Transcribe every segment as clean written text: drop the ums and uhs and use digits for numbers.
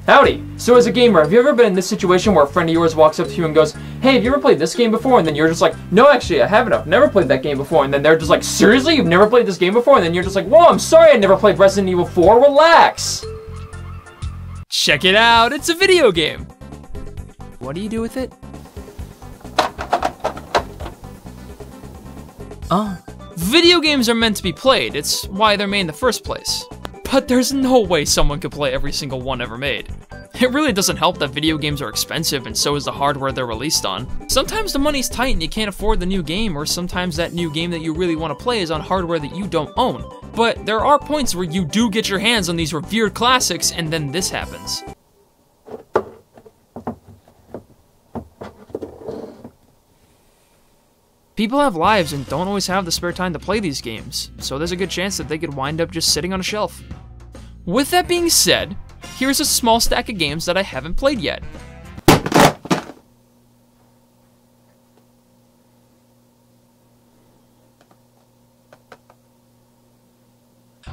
Howdy! So as a gamer, have you ever been in this situation where a friend of yours walks up to you and goes, "Hey, have you ever played this game before?" And then you're just like, "No, actually, I haven't. I've never played that game before." And then they're just like, "Seriously? You've never played this game before?" And then you're just like, "Whoa, I'm sorry, I never played Resident Evil 4. Relax!" Check it out, it's a video game! What do you do with it? Oh. Video games are meant to be played, it's why they're made in the first place. But there's no way someone could play every single one ever made. It really doesn't help that video games are expensive and so is the hardware they're released on. Sometimes the money's tight and you can't afford the new game, or sometimes that new game that you really want to play is on hardware that you don't own. But there are points where you do get your hands on these revered classics and then this happens. People have lives and don't always have the spare time to play these games, so there's a good chance that they could wind up just sitting on a shelf. With that being said, here's a small stack of games that I haven't played yet.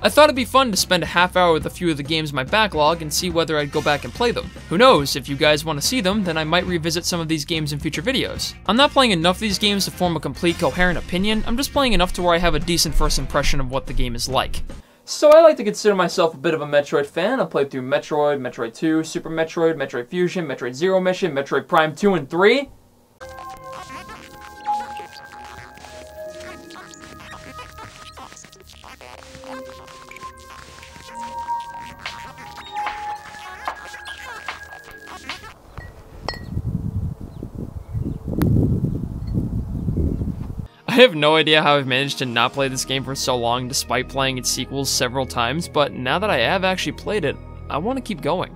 I thought it'd be fun to spend a half hour with a few of the games in my backlog and see whether I'd go back and play them. Who knows, if you guys want to see them, then I might revisit some of these games in future videos. I'm not playing enough of these games to form a complete coherent opinion, I'm just playing enough to where I have a decent first impression of what the game is like. So I like to consider myself a bit of a Metroid fan. I've played through Metroid, Metroid 2, Super Metroid, Metroid Fusion, Metroid Zero Mission, Metroid Prime 2 and 3. I have no idea how I've managed to not play this game for so long despite playing its sequels several times, but now that I have actually played it, I want to keep going.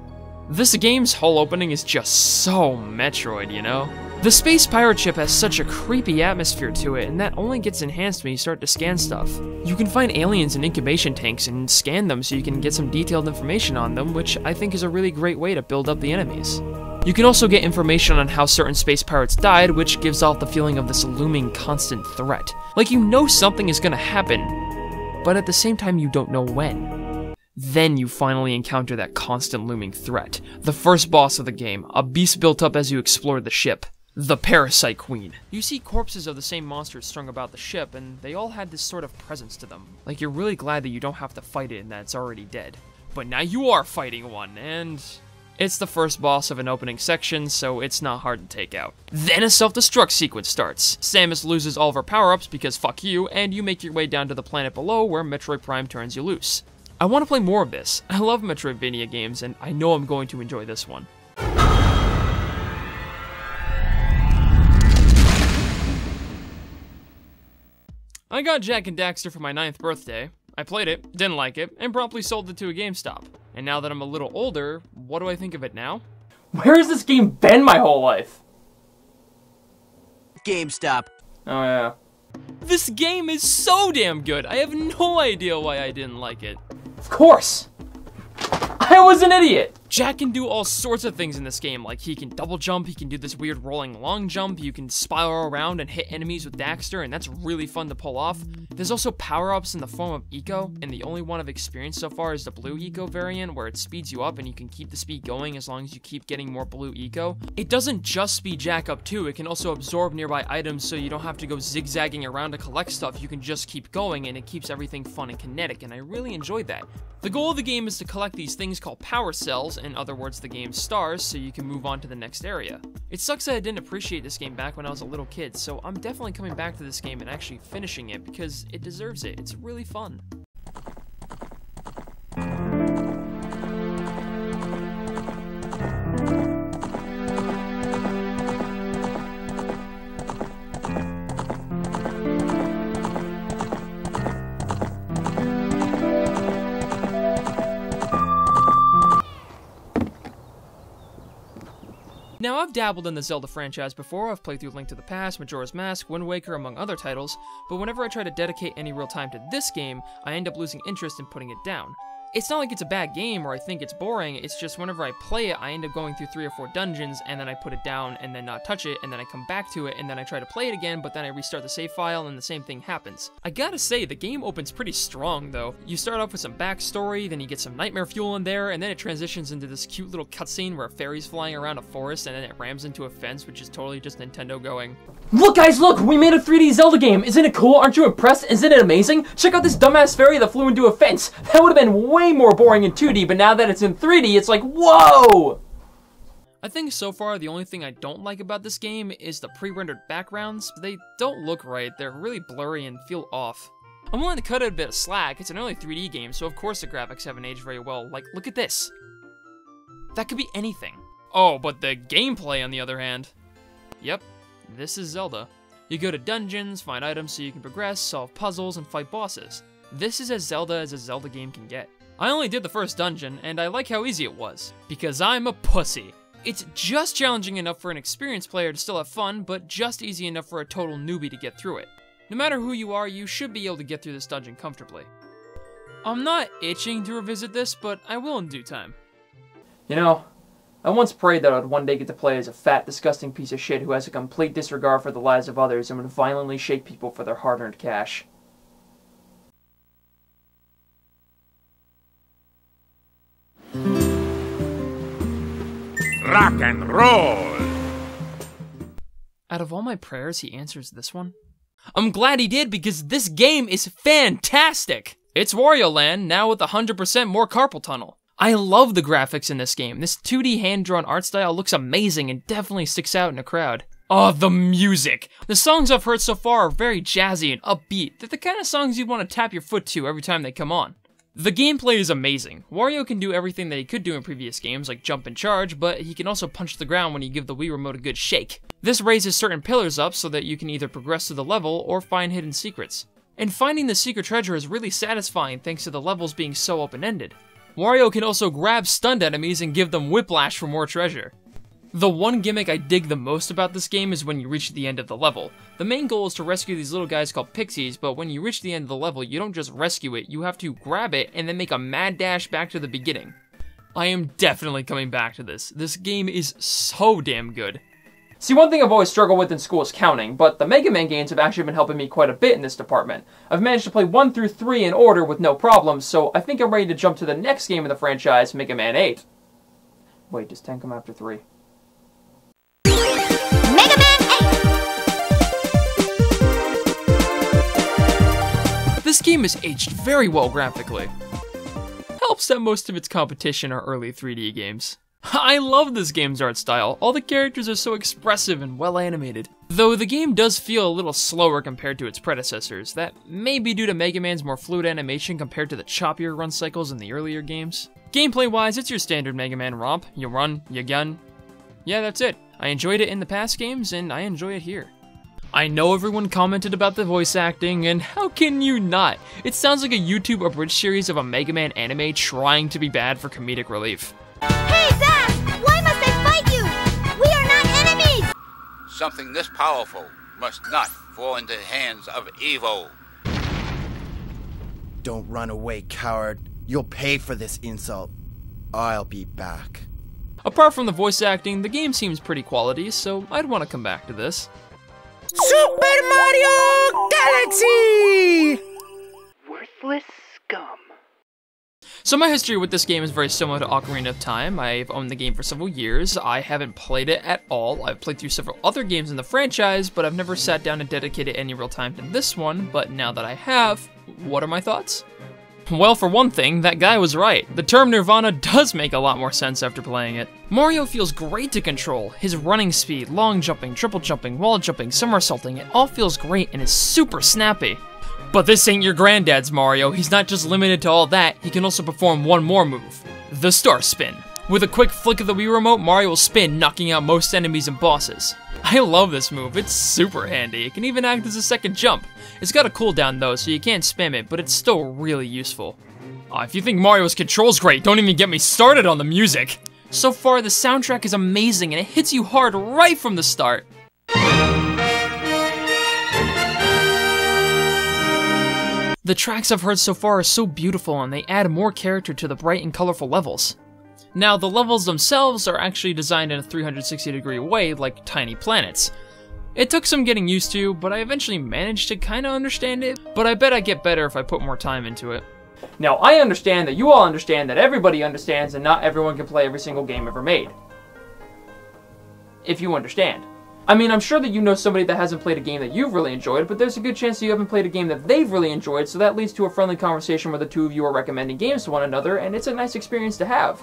This game's whole opening is just so Metroid, you know? The space pirate ship has such a creepy atmosphere to it, and that only gets enhanced when you start to scan stuff. You can find aliens in incubation tanks and scan them so you can get some detailed information on them, which I think is a really great way to build up the enemies. You can also get information on how certain space pirates died, which gives off the feeling of this looming constant threat. Like you know something is gonna happen, but at the same time you don't know when. Then you finally encounter that constant looming threat. The first boss of the game, a beast built up as you explore the ship. The Parasite Queen. You see corpses of the same monsters strung about the ship, and they all had this sort of presence to them. Like you're really glad that you don't have to fight it and that it's already dead. But now you are fighting one, and it's the first boss of an opening section, so it's not hard to take out. Then a self-destruct sequence starts. Samus loses all of her power-ups because fuck you, and you make your way down to the planet below where Metroid Prime turns you loose. I want to play more of this. I love Metroidvania games, and I know I'm going to enjoy this one. I got Jak and Daxter for my 9th birthday. I played it, didn't like it, and promptly sold it to a GameStop. And now that I'm a little older, what do I think of it now? Where has this game been my whole life? GameStop. Oh yeah. This game is so damn good, I have no idea why I didn't like it. Of course! I was an idiot! Jak can do all sorts of things in this game, like he can double jump, he can do this weird rolling long jump, you can spiral around and hit enemies with Daxter, and that's really fun to pull off. There's also power-ups in the form of Eco, and the only one I've experienced so far is the blue Eco variant, where it speeds you up and you can keep the speed going as long as you keep getting more blue Eco. It doesn't just speed Jak up too, it can also absorb nearby items so you don't have to go zigzagging around to collect stuff, you can just keep going, and it keeps everything fun and kinetic, and I really enjoyed that. The goal of the game is to collect these things called power cells, in other words the game's stars, so you can move on to the next area. It sucks that I didn't appreciate this game back when I was a little kid, so I'm definitely coming back to this game and actually finishing it because it deserves it. It's really fun. Now, I've dabbled in the Zelda franchise before. I've played through Link to the Past, Majora's Mask, Wind Waker, among other titles, but whenever I try to dedicate any real time to this game, I end up losing interest in putting it down. It's not like it's a bad game or I think it's boring, it's just whenever I play it, I end up going through 3 or 4 dungeons, and then I put it down and then not touch it, and then I come back to it, and then I try to play it again, but then I restart the save file and the same thing happens. I gotta say, the game opens pretty strong though. You start off with some backstory, then you get some nightmare fuel in there, and then it transitions into this cute little cutscene where a fairy's flying around a forest, and then it rams into a fence, which is totally just Nintendo going, "Look guys, look! We made a 3D Zelda game! Isn't it cool? Aren't you impressed? Isn't it amazing? Check out this dumbass fairy that flew into a fence! That would have been way more boring in 2D, but now that it's in 3D, it's like, whoa!" I think so far the only thing I don't like about this game is the pre-rendered backgrounds. They don't look right, they're really blurry and feel off. I'm willing to cut it a bit of slack, it's an early 3D game, so of course the graphics haven't aged very well. Like, look at this. That could be anything. Oh, but the gameplay on the other hand. Yep, this is Zelda. You go to dungeons, find items so you can progress, solve puzzles, and fight bosses. This is as a Zelda game can get. I only did the first dungeon, and I like how easy it was, because I'm a pussy. It's just challenging enough for an experienced player to still have fun, but just easy enough for a total newbie to get through it. No matter who you are, you should be able to get through this dungeon comfortably. I'm not itching to revisit this, but I will in due time. You know, I once prayed that I'd one day get to play as a fat, disgusting piece of shit who has a complete disregard for the lives of others and would violently shake people for their hard-earned cash. Rock and roll! Out of all my prayers, he answers this one. I'm glad he did, because this game is fantastic! It's Wario Land, now with 100% more carpal tunnel. I love the graphics in this game. This 2D hand-drawn art style looks amazing and definitely sticks out in a crowd. Oh, the music! The songs I've heard so far are very jazzy and upbeat. They're the kind of songs you'd want to tap your foot to every time they come on. The gameplay is amazing. Wario can do everything that he could do in previous games, like jump and charge, but he can also punch the ground when you give the Wii Remote a good shake. This raises certain pillars up so that you can either progress through the level or find hidden secrets. And finding the secret treasure is really satisfying thanks to the levels being so open-ended. Wario can also grab stunned enemies and give them whiplash for more treasure. The one gimmick I dig the most about this game is when you reach the end of the level. The main goal is to rescue these little guys called pixies, but when you reach the end of the level, you don't just rescue it, you have to grab it and then make a mad dash back to the beginning. I am definitely coming back to this. This game is so damn good. See, one thing I've always struggled with in school is counting, but the Mega Man games have actually been helping me quite a bit in this department. I've managed to play 1 through 3 in order with no problems, so I think I'm ready to jump to the next game in the franchise, Mega Man 8. Wait, does 10 come after 3? Mega Man 8! This game is aged very well graphically. Helps that most of its competition are early 3D games. I love this game's art style. All the characters are so expressive and well animated. Though the game does feel a little slower compared to its predecessors. That may be due to Mega Man's more fluid animation compared to the choppier run cycles in the earlier games. Gameplay wise, it's your standard Mega Man romp. You run, you gun. Yeah, that's it. I enjoyed it in the past games, and I enjoy it here. I know everyone commented about the voice acting, and how can you not? It sounds like a YouTube abridged series of a Mega Man anime trying to be bad for comedic relief. Hey, Zack! Why must I fight you? We are not enemies! Something this powerful must not fall into the hands of evil. Don't run away, coward. You'll pay for this insult. I'll be back. Apart from the voice acting, the game seems pretty quality, so I'd want to come back to this. Super Mario Galaxy! Worthless scum. So my history with this game is very similar to Ocarina of Time. I've owned the game for several years. I haven't played it at all. I've played through several other games in the franchise, but I've never sat down and dedicated any real time to this one. But now that I have, what are my thoughts? Well, for one thing, that guy was right. The term Nirvana does make a lot more sense after playing it. Mario feels great to control. His running speed, long jumping, triple jumping, wall jumping, somersaulting, it all feels great and is super snappy. But this ain't your granddad's Mario. He's not just limited to all that, he can also perform one more move. The Star Spin. With a quick flick of the Wii Remote, Mario will spin, knocking out most enemies and bosses. I love this move, it's super handy. It can even act as a second jump. It's got a cooldown though, so you can't spam it, but it's still really useful. If you think Mario's control's great, don't even get me started on the music. So far, the soundtrack is amazing and it hits you hard right from the start. The tracks I've heard so far are so beautiful and they add more character to the bright and colorful levels. Now, the levels themselves are actually designed in a 360-degree way, like tiny planets. It took some getting used to, but I eventually managed to kinda understand it, but I bet I get better if I put more time into it. Now, I understand that you all understand that everybody understands and not everyone can play every single game ever made. If you understand. I mean, I'm sure that you know somebody that hasn't played a game that you've really enjoyed, but there's a good chance that you haven't played a game that they've really enjoyed, so that leads to a friendly conversation where the two of you are recommending games to one another, and it's a nice experience to have.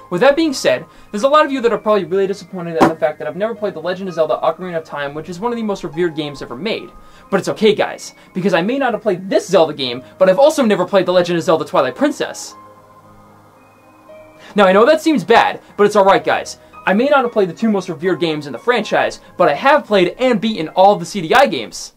With that being said, there's a lot of you that are probably really disappointed at the fact that I've never played The Legend of Zelda Ocarina of Time, which is one of the most revered games ever made. But it's okay, guys, because I may not have played this Zelda game, but I've also never played The Legend of Zelda Twilight Princess. Now, I know that seems bad, but it's alright, guys. I may not have played the two most revered games in the franchise, but I have played and beaten all of the CDI games.